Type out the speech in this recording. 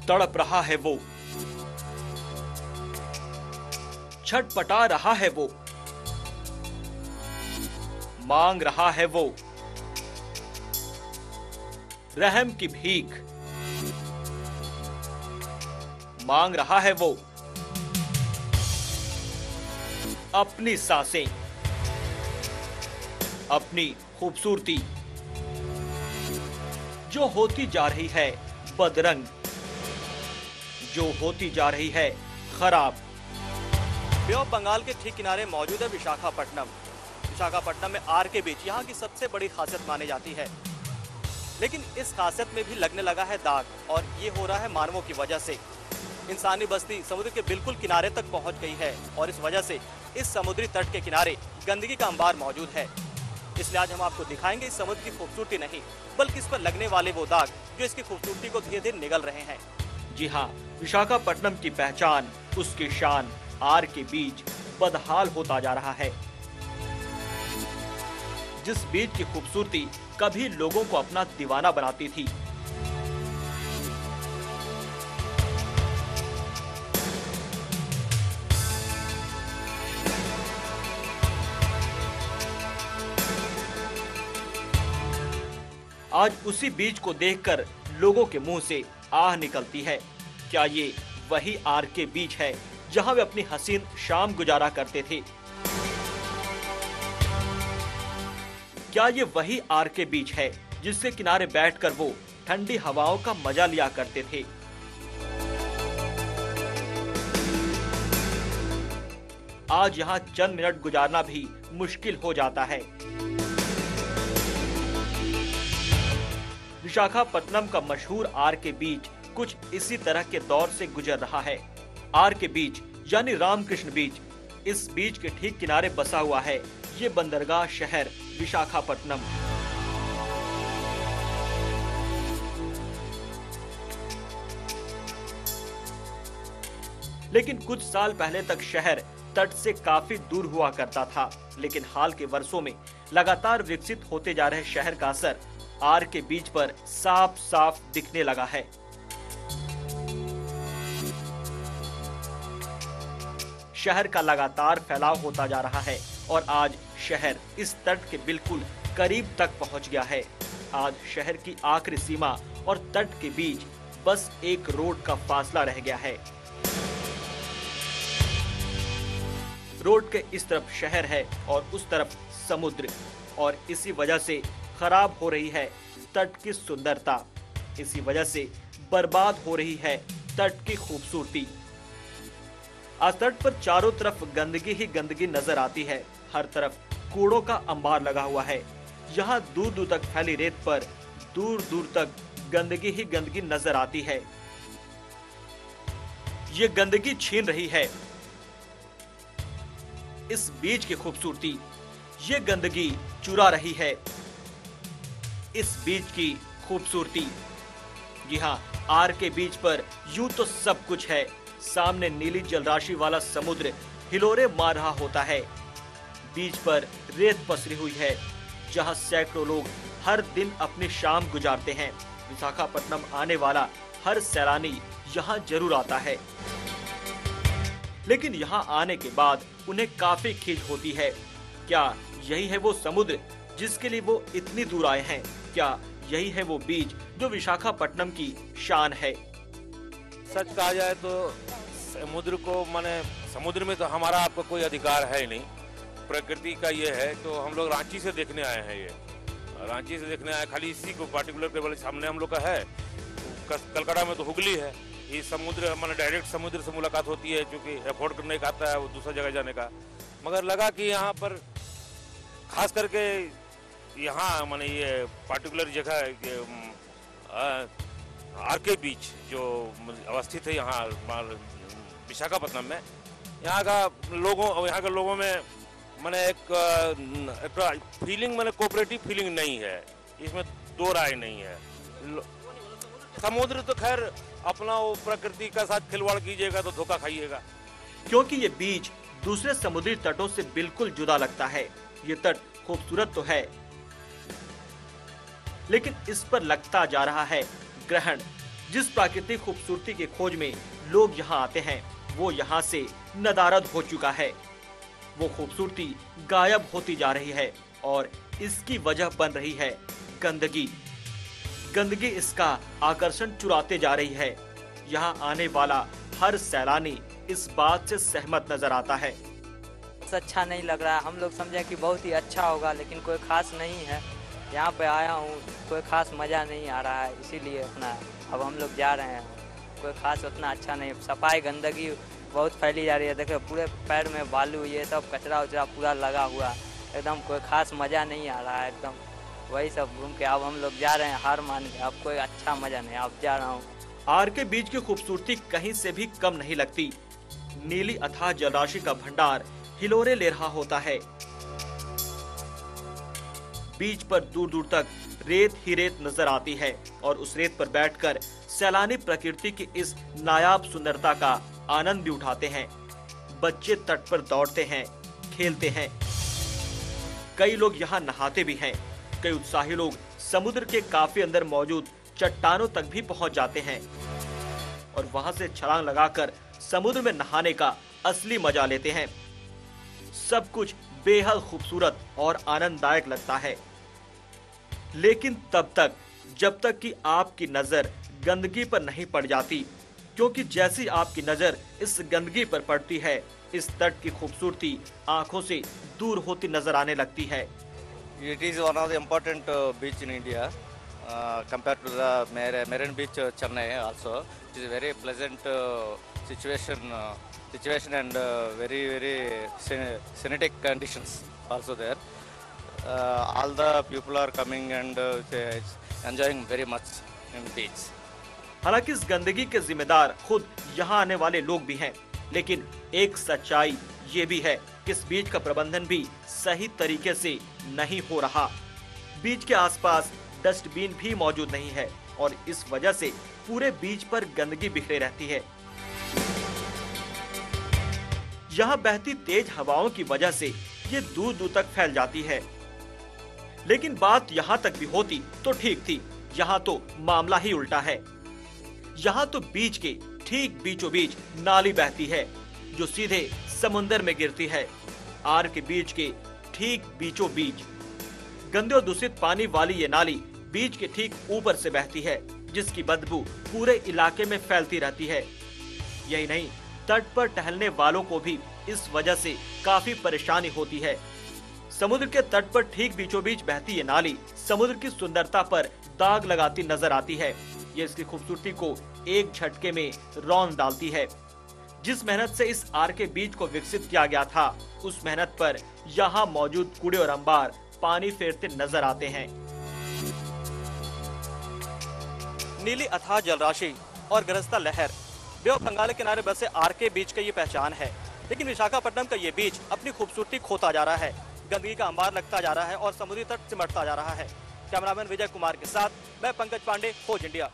तड़प रहा है वो, छटपटा रहा है वो, मांग रहा है वो रहम की भीख, मांग रहा है वो अपनी सांसें, अपनी खूबसूरती जो होती जा रही है बदरंग, जो होती जा रही है खराब। बे ऑफ बंगाल के ठीक किनारे मौजूद है विशाखापट्टनम। विशाखापट्टनम में आर के बीच यहाँ की सबसे बड़ी खासियत मानी जाती है, लेकिन इस खासियत में भी लगने लगा है दाग, और ये हो रहा है मानवों की वजह से। इंसानी बस्ती समुद्र के बिल्कुल किनारे तक पहुंच गई है और इस वजह से इस समुद्री तट के किनारे गंदगी का अंबार मौजूद है। इसलिए आज हम आपको दिखाएंगे इस समुद्र की खूबसूरती नहीं, बल्कि इस पर लगने वाले वो दाग जो इसकी खूबसूरती को धीरे धीरे निगल रहे हैं। जी हाँ, विशाखापट्टनम की पहचान, उसकी शान आर के बीच बदहाल होता जा रहा है। जिस बीच की खूबसूरती कभी लोगों को अपना दीवाना बनाती थी, आज उसी बीच को देखकर लोगों के मुंह से आह निकलती है। क्या ये वही आर के बीच है जहां वे अपनी हसीन शाम गुजारा करते थे? क्या ये वही आर के बीच है जिसके किनारे बैठकर वो ठंडी हवाओं का मजा लिया करते थे? आज यहाँ चंद मिनट गुजारना भी मुश्किल हो जाता है। विशाखापट्टनम का मशहूर आर के बीच कुछ इसी तरह के दौर से गुजर रहा है। आर के बीच यानी रामकृष्ण बीच, इस बीच के ठीक किनारे बसा हुआ है ये बंदरगाह शहर विशाखापट्टनम। लेकिन कुछ साल पहले तक शहर तट से काफी दूर हुआ करता था, लेकिन हाल के वर्षों में लगातार विकसित होते जा रहे शहर का असर आर के बीच पर साफ साफ दिखने लगा है। शहर का लगातार फैलाव होता जा रहा है और आज शहर इस तट के बिल्कुल करीब तक पहुंच गया है। आज शहर की आखिरी सीमा और तट के बीच बस एक रोड का फासला रह गया है। रोड के इस तरफ शहर है और उस तरफ समुद्र, और इसी वजह से खराब हो रही है तट की सुंदरता। इसी वजह से बर्बाद हो रही है तट की खूबसूरती। आज तट पर चारों तरफ गंदगी ही गंदगी नजर आती है। हर तरफ कूड़ों का अंबार लगा हुआ है। यहाँ दूर दूर तक फैली रेत पर दूर दूर तक गंदगी ही गंदगी नजर आती है। ये गंदगी छीन रही है इस बीच की खूबसूरती। ये गंदगी चुरा रही है इस बीच की खूबसूरती। जी हाँ, आर के बीच पर यूं तो सब कुछ है। सामने नीली जलराशि वाला समुद्र हिलोरे मार रहा होता है। बीच पर रेत पसरी हुई है जहां सैकड़ों लोग हर दिन अपनी शाम गुजारते हैं। विशाखापट्टनम आने वाला हर सैलानी यहां जरूर आता है, लेकिन यहां आने के बाद उन्हें काफी खींच होती है। क्या यही है वो समुद्र जिसके लिए वो इतनी दूर आए हैं? क्या यही है वो बीच जो विशाखापट्टनम की शान है? सच कहा जाए तो समुद्र को, माने समुद्र में तो हमारा आपका कोई अधिकार है ही नहीं। प्रकृति का ये है, तो हम लोग रांची से देखने आए हैं। ये रांची से देखने आए, खाली इसी को पार्टिकुलर केवल सामने हम लोग का है। कलकत्ता में तो हुगली है। ये समुद्र, माने डायरेक्ट समुद्र से मुलाकात होती है, क्योंकि अफोर्ड करने का आता है वो दूसरा जगह जाने का। मगर लगा कि यहाँ पर खास करके यहाँ माने ये पार्टिकुलर जगह आर के बीच जो अवस्थित है यहाँ विशाखापट्टनम में, यहाँ के लोगों में माने एक फीलिंग, माने कोऑपरेटिव फीलिंग नहीं है। इसमें दो राय नहीं है। समुद्र तो खैर अपना वो प्रकृति का साथ खिलवाड़ कीजिएगा तो धोखा खाइएगा, क्योंकि ये बीच दूसरे समुद्री तटों से बिल्कुल जुदा लगता है। ये तट खूबसूरत तो है, लेकिन इस पर लगता जा रहा है ग्रहण। जिस प्राकृतिक खूबसूरती की खोज में लोग यहाँ आते हैं वो यहाँ से नदारद हो चुका है। वो खूबसूरती गायब होती जा रही है और इसकी वजह बन रही है गंदगी। गंदगी इसका आकर्षण चुराते जा रही है। यहाँ आने वाला हर सैलानी इस बात से सहमत नजर आता है। अच्छा नहीं लग रहा है। हम लोग समझे कि बहुत ही अच्छा होगा, लेकिन कोई खास नहीं है। यहाँ पे आया हूँ, कोई खास मज़ा नहीं आ रहा है, इसीलिए अपना अब हम लोग जा रहे हैं। कोई खास उतना अच्छा नहीं, सफाई गंदगी बहुत फैली जा रही है। देखो पूरे पैर में बालू, ये सब कचरा उचरा पूरा लगा हुआ, एकदम कोई खास मज़ा नहीं आ रहा है। एकदम वही सब घूम के अब हम लोग जा रहे हैं, हार मान के। अब कोई अच्छा मज़ा नहीं, अब जा रहा हूँ। आर के बीच की खूबसूरती कहीं से भी कम नहीं लगती। नीली अथाह जलराशि का भंडार हिलोरे ले रहा होता है। बीच पर दूर दूर तक रेत ही रेत नजर आती है और उस रेत पर बैठकर सैलानी प्रकृति की इस नायाब सुंदरता का आनंद भी उठाते हैं। बच्चे तट पर दौड़ते हैं, खेलते हैं। कई लोग यहाँ नहाते भी हैं। कई उत्साही लोग समुद्र के काफी अंदर मौजूद चट्टानों तक भी पहुंच जाते हैं और वहां से छलांग लगाकर समुद्र में नहाने का असली मजा लेते हैं। सब कुछ बेहद खूबसूरत और आनंददायक लगता है, लेकिन तब तक जब तक कि आपकी नजर गंदगी पर नहीं पड़ जाती, क्योंकि जैसी आपकी नजर इस गंदगी पर पड़ती है, इस तट की खूबसूरती आंखों से दूर होती नजर आने लगती है। It is one of the important beach in India compared to the Marine Beach, Chennai also. It is a very pleasant situation and very scenic conditions also there. All the people are coming and enjoying very much in beach. हालांकि इस गंदगी के जिम्मेदार खुद यहाँ आने वाले लोग भी हैं, लेकिन एक सच्चाई ये भी है कि इस बीच का प्रबंधन भी सही तरीके से नहीं हो रहा। बीच के आसपास डस्टबिन भी मौजूद नहीं है और इस वजह से पूरे बीच पर गंदगी बिखरे रहती है। यहाँ बहती तेज हवाओं की वजह से ये दूर दूर तक फैल जाती है। लेकिन बात यहाँ तक भी होती तो ठीक थी, यहाँ तो मामला ही उल्टा है। यहाँ तो बीच के ठीक बीचों बीच नाली बहती है जो सीधे समुंदर में गिरती है। आर के बीच के ठीक बीचों बीच गंदे और दूषित पानी वाली ये नाली बीच के ठीक ऊपर से बहती है, जिसकी बदबू पूरे इलाके में फैलती रहती है। यही नहीं, तट पर टहलने वालों को भी इस वजह से काफी परेशानी होती है। समुद्र के तट पर ठीक बीचों बीच बहती ये नाली समुद्र की सुंदरता पर दाग लगाती नजर आती है। ये इसकी खूबसूरती को एक झटके में रौंद डालती है। जिस मेहनत से इस आर के बीच को विकसित किया गया था, उस मेहनत पर यहाँ मौजूद कूड़े और अंबार पानी फेरते नजर आते हैं। नीली अथाह जलराशि और गरजता लहर, बे ऑफ बंगाल के किनारे बसे आर के बीच की ये पहचान है। लेकिन विशाखापट्टनम का ये बीच अपनी खूबसूरती खोता जा रहा है, गंदगी का अंबार लगता जा रहा है और समुद्री तट सिमटता जा रहा है। कैमरामैन विजय कुमार के साथ मैं पंकज पांडे, खोज इंडिया।